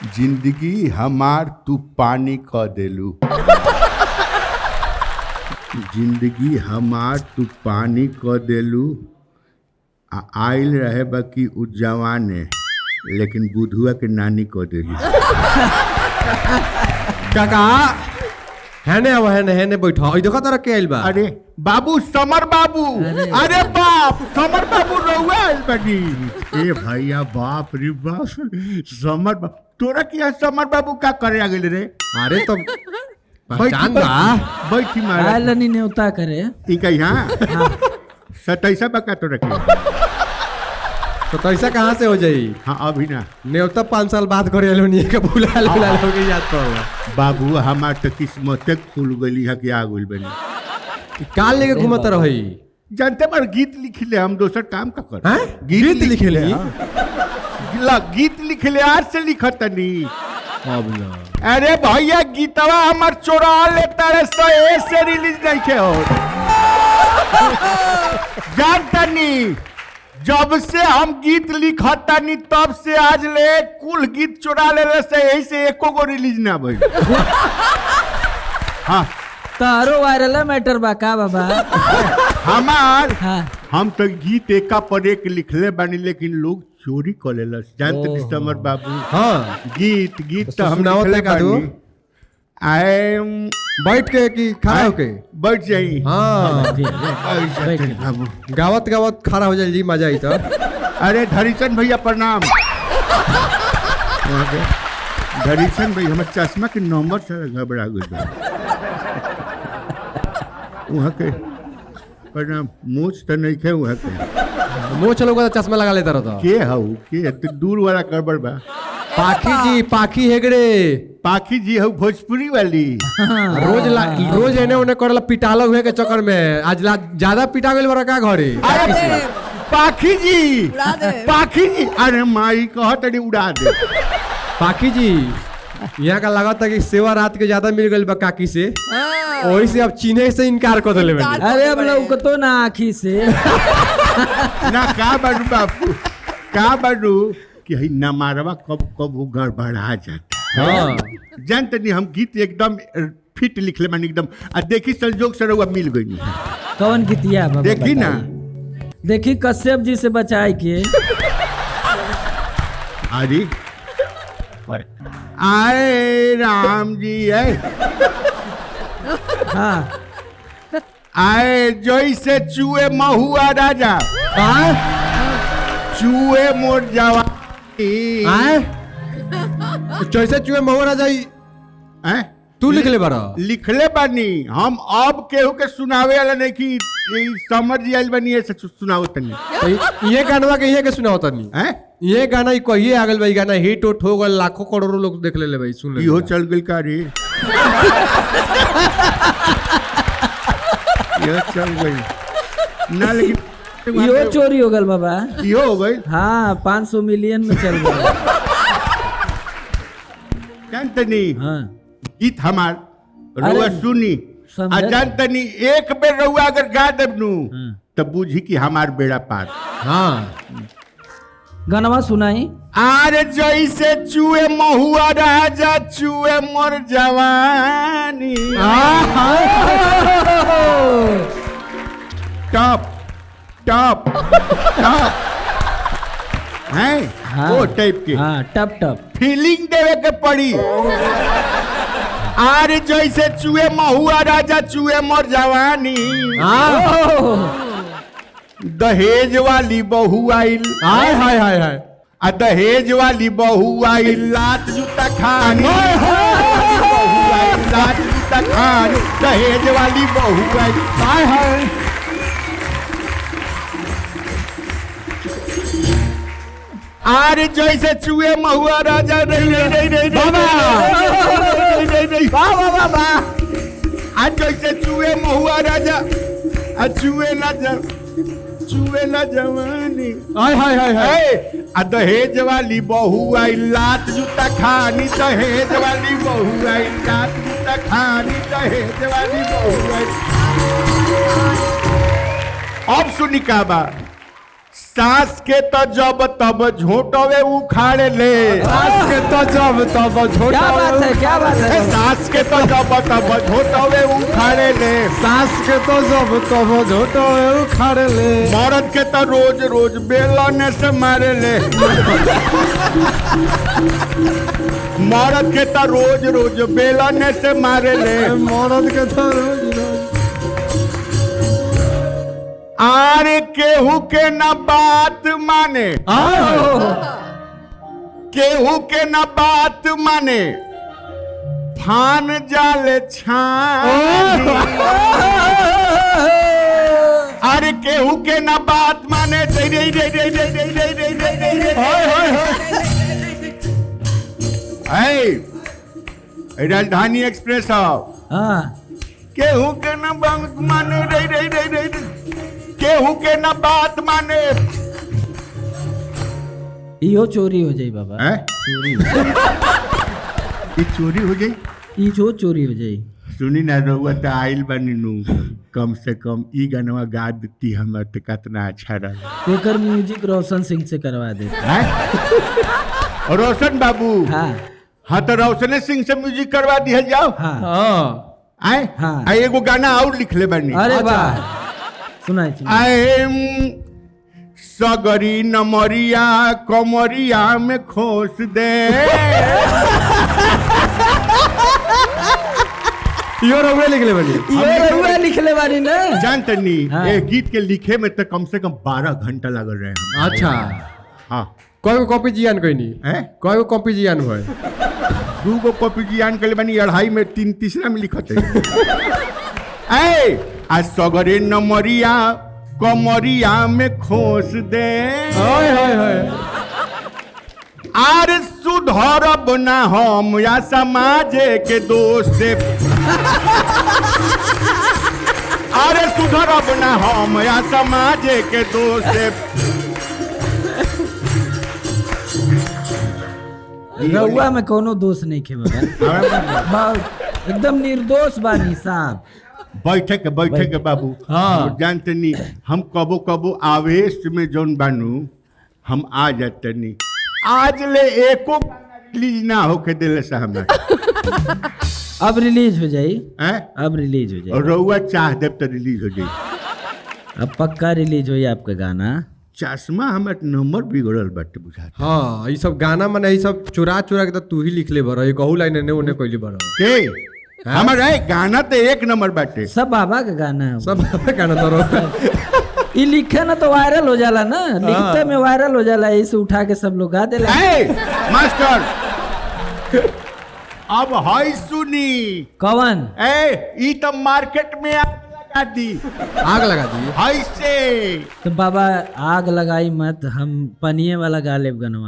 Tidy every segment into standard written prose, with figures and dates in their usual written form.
जिंदगी हमार तू पानी क देलू। जिंदगी हमार तू पानी क देलू। आइल रहे बाकी उ जवाने लेकिन बुधुआ के नानी क देली। काका हैने अब हैने बैठो देखो तारा के आइल बा। अरे बाबू समर बाबू। अरे बाप समर बाबू रहुआ आइल बानी। ए भैया बाप रे बाप समर बाबू तोरा किया समर बाबू का करे आ गेल रे। अरे तो पहचान बा बैठी मारा आलनी नेवता करे ई का यहाँ 27 बका तोरा के। तो पैसा कहाँ से हो जाई। हाँ अभी ना नेवता 5 साल बाद करे लोनी के भूला लोगे याद पड़ला। बाबू हमार तो किस्मत खुल गई है कि आ गइल बनी। काल लेके घूमत रही जानते पर गीत लिखले हम दोसर काम का कर। हैं गीत लिखेली गीत लिखले आज से लिखत नहीं। अब ना अरे भैया गीतवा हमार चोरा लेता रे से रिलीज नहीं के हो। जानता नहीं जब से हम गीत लिखता नहीं तब से आज ले कुल गीत चोरा ले से यही से एको गो रिलीज ना भइल। हाँ तारो वायरल मैटर बा का बाबा। हमार हाँ हम तो गीत एका पर एक लिखले बानी लेकिन लोग चोरी कर लेलस। जानते नहीं समर बाबू। हाँ गीत तो हम सुनाओ लिखले का दो। बानी। आए बैठ के कि खड़ा होके बैठ जाई। हाँ बाबू गावत गावत खड़ा हो जाए जी मजा आई तो। अरे धरीचंद भैया प्रणाम। धरीचंद भैया हमारे चश्मा के नंबर से घबरा गए। वहाँ के प्रणाम मूछ तो नहीं खे वहाँ के मुँह चलो तो चश्मा लगा लेता रहता। के हऊ के दूर वाला गड़बड़ बा। पाखी जी पाखी हेगड़े पाखी जी हऊ भोजपुरी वाली। रोज एने ओने करला पिटालो हुए के चक्कर में आज ज्यादा पिटा गइल बड़ा का घरे। अरे पाखी जी पाखी जी अरे माई कहत नहीं उड़ा दे। पाखी जी यहाँ का लगा था कि सेवा रात के ज्यादा मिल गई बा काकी से वही से अब चीने से इनकार कर दिले। अरे अब लोग तो ना आँखी से ना का बाडू बापू का बाडू कि हई ना मारवा कब कब वो गड़बड़ा जाता। हाँ जानते नहीं हम गीत एकदम फिट लिखले मानी एकदम। आ देखी संजोग से रहुआ मिल गई। कौन गीतिया बाबा देखी ना देखी कश्यप जी से बचाए के। अरे आए राम जी आए हाँ आए जैसे चूहे महुआ राजा चूहे मोर जवानी। जैसे चूहे मोहरा जाई तू लिखले बारा लिखले बानी हम अब केहू के सुनावे वाला नहीं कि समझ आइल बनी ऐसे सुनाओ तनी। ये गानवा के ये के सुनाओ तनी। ये गाना कहिए आ गल भाई गाना हिट उठ हो गल लाखों करोड़ों लोग देख ले भाई सुन ले। इहो चल गइल का रे। ये चल गई ना लेकिन यो चोरी हो गल बाबा। इहो हो गई। हाँ 500 मिलियन में चल गया। जानते नहीं हाँ गीत हमार रउआ सुनी आ जानते नहीं एक बेर रउआ अगर गा देबनू तब बुझी कि हमार बेड़ा पार। हाँ गानवा सुनाई। आरे जैसे चूहे महुआ राजा चूहे मोर जवानी। टॉप टॉप टॉप हैं वो टाइप के। हाँ टप टप फीलिंग देवे के पड़ी। आरे जैसे चूहे महुआ राजा चूहे मोर जवानी। दहेज वाली बहू आइल। हाय हाय हाय हाय आ दहेज वाली बहू आइल लात जूता खानी। लात जूता खानी दहेज वाली बहू आइल। हाय हाय आरे जैसे चूहे महुआ राजा नहीं बाबा बाबा आज जैसे चूहे महुआ राजा आ चूहे ना जवानी। हाय हाय हाय हाय आ दहेज वाली बहू आई लात जूता खानी। दहेज वाली बहू आई लात जूता खानी। दहेज वाली बहू आई। अब सुनी का बा सास के तो जब तब झोटवे उखाड़ ले। सास के तो जब तब झोटा क्या बात है, क्या बात है? सास के तो जब तब झोटवे उखाड़ ले। सास के तो जब तब झोटा उखाड़ ले। मर्द के तो रोज रोज बेलन से मारे ले। मर्द के तो रोज रोज बेलन से मारे ले। मर्द के तो रोज रोज आरे केहू के न बात माने। केहू के न बात माने फान जाले छान। अरे केहू के न बात माने राजधानी एक्सप्रेस हाँ केहू के न बात माने केहू के न बात माने। इहो चोरी हो जाई बाबा। चोरी ये चोरी हो जाई। इहो चोरी हो जाई। सुनी ना रहुआ तो आइल बनी नू कम से कम ई गानवा गा देती हमर तो कितना अच्छा रहा। एकर म्यूजिक रोशन सिंह से करवा दे। रोशन बाबू हाँ तो रोशन सिंह से म्यूजिक करवा दिया जाओ। हाँ आए हाँ एगो गाना और लिख ले बनी। अरे वाह सुनाई आए सगरी नमरिया कमरिया में खोस दे। यो रउए लिख ले बनी। ये रउआ लिखले बानी ना। जानते नहीं हाँ। ये गीत के लिखे में तो कम से कम 12 घंटा लग रहे हैं। अच्छा हाँ कोई कॉपी जियान कोई नहीं है कोई कॉपी जियान हुआ 2 कॉपी जियान के लिए बनी 2.5 में 3 तीसरा में लिखते हैं। आज सगरे नमरिया कमरिया में खोस दे। आर सुधरब ना हम या समाज के दोष से। अरे सुधरब ना हम या समाज के दोष से। रउआ में कोनो दोष नहीं खे बाबा। एकदम निर्दोष बानी साहब। बैठे के बाबू। हाँ। जानते नहीं हम कबो कबो आवेश में जोन बानू हम आ जाते नहीं। आज ले एको रिलीज ना होके दिले से हमें। अब रिलीज हो जाई। अब रिलीज हो जाई। और रउआ चाह देव तो रिलीज हो जाई। अब पक्का रिलीज हो आपका गाना। चश्मा हमार नंबर बिगड़ल बाटे बुझाता। हाँ ये सब गाना मन ये सब चुरा के तो तू ही लिख ले बरो ये कहू लाइन ने उन्हें कोई बरो के हमार गाना तो 1 नंबर बाटे। सब बाबा का गाना है। सब गाना तो ये लिखे ना तो वायरल हो जाला ना। लिखते में वायरल हो जाला इसे उठा के सब लोग गा देला। मास्टर अब हाय सुनी कवन ई तो मार्केट में आग लगा दी हाय से। तो बाबा आग लगाई मत हम पनिये वाला गा लेब गनवा।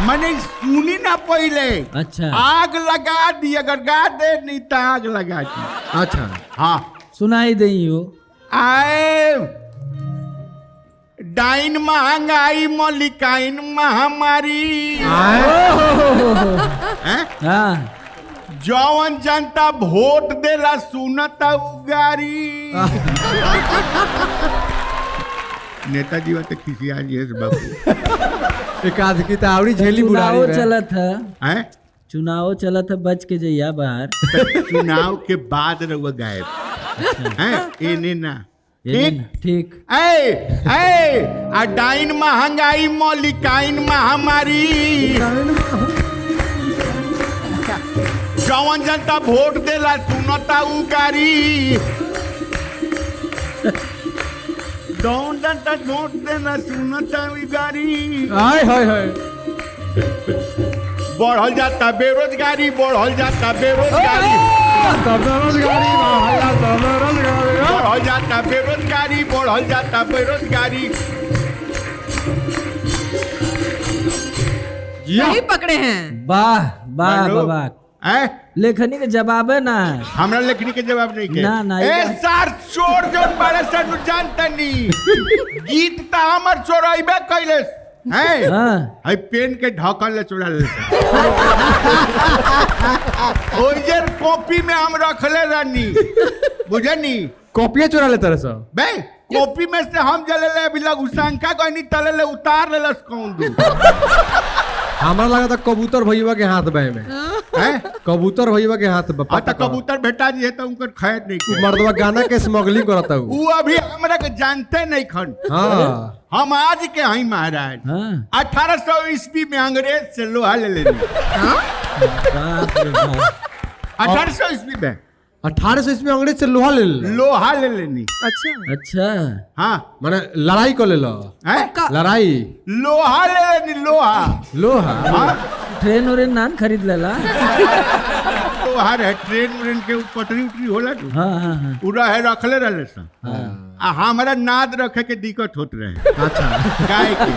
मैंने सुनी ना पहले। अच्छा आग लगा दी अगर गा दे नहीं तो आग लगा दी। अच्छा हाँ सुनाई दई हो। आए डाइन महंगाई मलिकाइन महामारी। हाँ जौन जनता वोट देला सुनता उगारी। नेताजी वाते खिसिया जी है बाबू। एक आध की तावड़ी झेली बुढ़ारी चुनाव चलत है। हैं चुनाव चलत है बच के जइया बाहर। चुनाव के बाद रहुआ गायब हैं एने ना। ठीक डाइन महंगाई मलिकाइन महामारी। जौन जनता वोट देला सुनता उगारी। जौन जनता वोट देला सुनता उगारी। बढ़ल जाता बेरोजगारी बढ़ल जाता बेरोजगारी बढ़ल जाता बेरोजगारी बढ़ल जाता बेरोजगारी। सही पकड़े हैं। वाह वाह बाबा लेखनी के जवाब है ना। हमरा लेखनी के जवाब नहीं के ना सार चोर जोन बड़े सन जानता नहीं। गीत ता हमर चोराइबे कैले हैं। हां पेन के ढक्कन ले चुरा ले। कॉपी में हम रखले रहनी बुझनी। कॉपियां चुरा लेता रहे सब बे कॉपी में से हम जले ले अभी लग उशंका कोई नहीं तले ले उतार ले लस कौन दू हमरा लगा था कबूतर भैया के हाथ बे में हैं कबूतर भैया के हाथ बे पता कबूतर भेटा जी है तो उनकर खैर नहीं के मर्दवा गाना के स्मगलिंग करता हूँ वो अभी हमरा के जानते नहीं खन हाँ हम आज के हई महाराज हाँ 1800 ईस्वी में अंग्रेज से लोहा ले लेनी बाप रे बाप। 1800 ईस्वी में 1800 ईस्वी में अंग्रेज से लोहा ले ले लोहा ले लेनी अच्छा हाँ माने लड़ाई कर ले लो हैं लड़ाई लोहा ले लेनी लोहा हाँ ट्रेन और नान खरीद लेला। लोहा है ट्रेन व्रेन के पटरी उटरी होला नु हाँ हाँ हाँ पूरा है रखले रहले सन आ हमारा नाद रखे के दिक्कत होत रहे अच्छा गाय के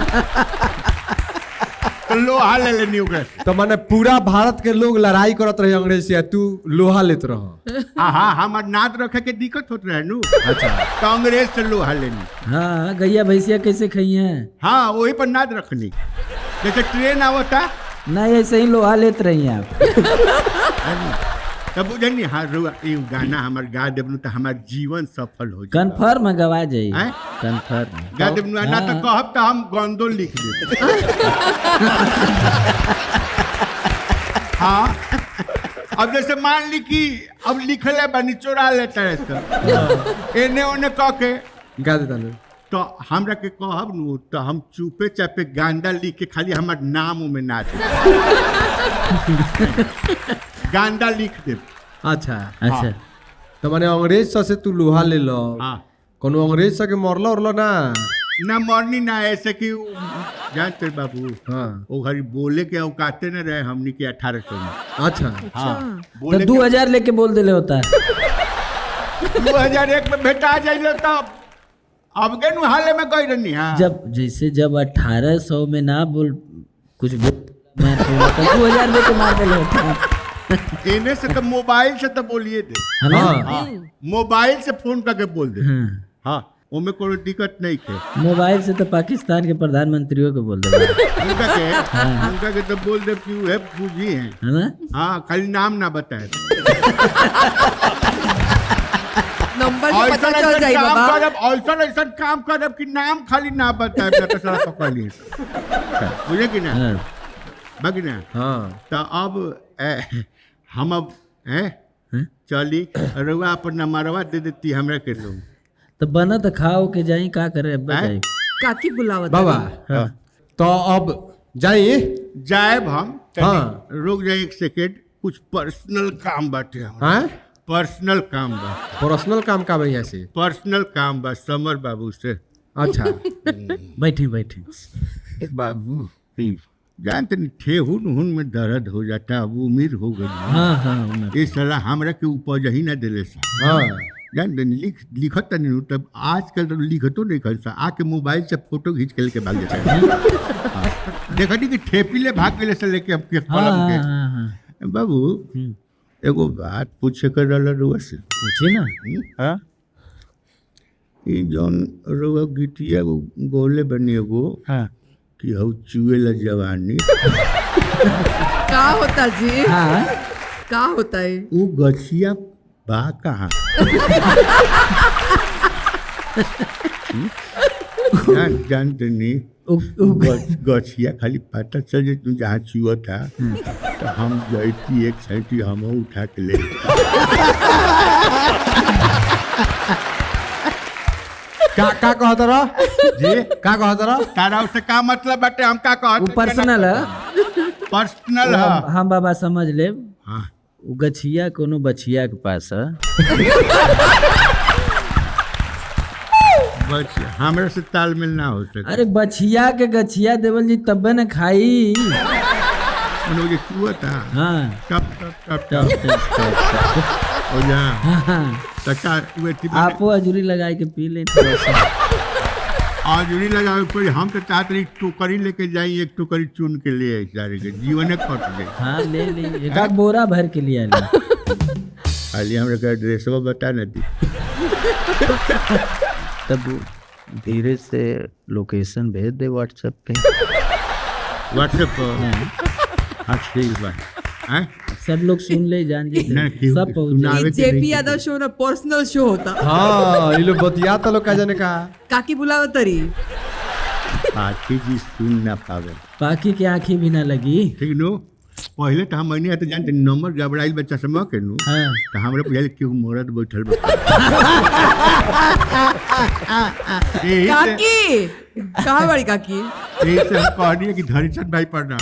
तो लोहा ले लेनी ओकरा से। तो माने पूरा भारत के लोग लड़ाई करत रहे अंग्रेज से तू लोहा लेत रह हाँ हमार नाद रखे के दिक्कत होत रहे नु अच्छा तो अंग्रेज से लोहा लेनी हाँ गैया भैंसिया कैसे खाई हैं? हाँ वही पर नाद रखनी जैसे ट्रेन आवता नहीं ऐसे ही लोहा लेते रही आप। तब बुझनी हाँ रुआ ये गाना हमार गा देबनु तो हमार जीवन सफल हो जाए कन्फर्म गवा जाई हैं? कन्फर्म गा देबनु ना तो कहब तो हम गंदो लिख दे हाँ अब जैसे मान ली कि अब लिखले बनी चोरा लेता है सब एने ओने कह के गा देता लो तो हमरा के कहब नु तो हम चुपे चापे गांडा लिख के खाली हमार नाम में ना दे गांडा लिख दे अच्छा अच्छा तो माने अंग्रेज से तू लोहा ले लो हाँ कोनो अंग्रेज से के मरलो उरलो ना ना मरनी ना ऐसे कि जानते बाबू हाँ वो घड़ी बोले के औकाते न रहे हमनी के 1800 में अच्छा हाँ तो बोले 2000 लेके बोल देले होता है। 2001 में भेटा जाइए तब अब के नु हाले में कह रही हाँ जब 1800 में ना बोल कुछ बोल मैं तो 2000 लेके मार देले होता है। एने से तो मोबाइल से तो बोलिए दे है ना? हाँ मोबाइल से फोन करके बोल दे हाँ। हाँ उनमें कोई दिक्कत नहीं है मोबाइल से तो पाकिस्तान के प्रधानमंत्रियों को बोल देगा उनका के तो बोल दे कि है पूजी है है ना? हाँ खाली नाम ना बताए नंबर से पता चल जाई बाबा। ऐसा काम करब कि नाम खाली ना बताए तो साला पकड़ लिए बुझे कि ना हाँ। बाकी ना हाँ तो अब हम अब चली रुआ अपन नंबरवा दे देती हमरा के लोग तो बना तो खाओ के जाई का करे अब हैं? जाई काकी बुलावत बाबा हाँ। तो अब जाइए जाएब हम हाँ। रुक जाए एक सेकेंड कुछ पर्सनल काम बाटे हमरा। हाँ पर्सनल काम बा पर्सनल काम का भैया से पर्सनल काम बा समर बाबू से अच्छा बैठी बैठी बाबू जानते नहीं ठेहुन हुन में दर्द हो जाता है, अब उम्र हो गई हाँ हाँ ये सलाह हमरा के उपज ही ना दिले सा हाँ जानते नहीं लिखत नहीं हूँ तब आजकल तो लिखतो नहीं कर सा आके मोबाइल से फोटो खींच के लेके भाग जाता है देखा नहीं कि ठेपी ले भाग के से लेके अब के हाँ कलम हाँ के हाँ हाँ बाबू एगो बात पूछे कर रहा रुआ से पूछी ना हाँ ये जौन रुआ गिटिया गोले बनी एगो हाँ कि हऊ चुएला जवानी का होता जी हाँ का होता है वो गछिया बा कहाँ जानते नहीं गछिया खाली पता चल जाए तू जहाँ चुआ था तो हम जैती एक सैटी हम उठा के ले का कहता रहा जी का कहता रहा तारा उससे का मतलब बाटे हम का वो कहत पर्सनल है पर्सनल है हम बाबा समझ ले हाँ वो गछिया कोनो बछिया के पास है बस हमरा से तालमेल ना हो सके अरे बछिया के गछिया देवल जी तब्बे न खाई मुझे चुआ था हाँ टप टप टप टप, टप टप, टप, टप। हो जा हाँ तका वेटी आपो अजूरी लगा के पी ले थोड़ा सा। आजुरी लगावे पर हम तो चाहते रही टोकरी लेके जाई एक टोकरी चुन के ले आई सारे के जीवन कट गई हाँ ले ले एक आध बोरा भर के लिया ले खाली हमरा का ड्रेसवा बता न दी तब धीरे से लोकेशन भेज दे व्हाट्सएप पे व्हाट्सएप पर हाँ ठीक बा हैं? सब लोग सुन ले जान जी ना, क्यों? सब पहुंच सुना- जाए। आवे के जेपी नहीं। यादव शो ना पर्सनल शो होता हाँ ये लोग बतिया तो लोग का जाने का काकी बुलाव तरी पाखी जी सुन ना पावे बाकी की आंखें भी ना लगी। ठीक नो पहले तो हम मैंने तो जानते नंबर घबराइल बच्चा समय के नु हाँ तो हमरे पहले क्यों मरद बैठल बा यही से काकी कहाँ बड़ी काकी यही से हम कहनी कि धरीचंद भाई पढ़ना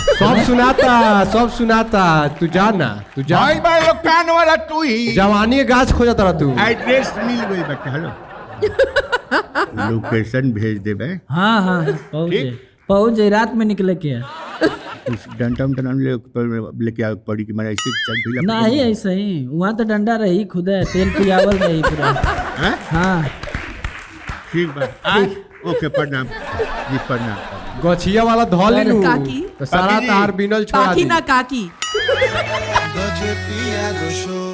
सब सुनाता तू जाना तू जा भाई भाई लोग कान वाला तू ही जवानी के गाछ खोजत रह तू एड्रेस मिल गई बेटा हेलो लोकेशन भेज देबे हाँ हाँ पहुंच ठीक। जाए पहुंच जाए रात में निकले के उस डंडा उंडा लेके आ पड़ी कि मैं ऐसे चल फिर नहीं ऐसे ही वहाँ तो डंडा रही खुद है तेल पियावल रही पूरा। हैं हाँ ठीक बा ओके प्रणाम जी प्रणाम गछिया वाला धौली लू काकी। तो सारा काकी जी। तार बिनल छोड़ा काकी दी ना काकी Doce Pia do show.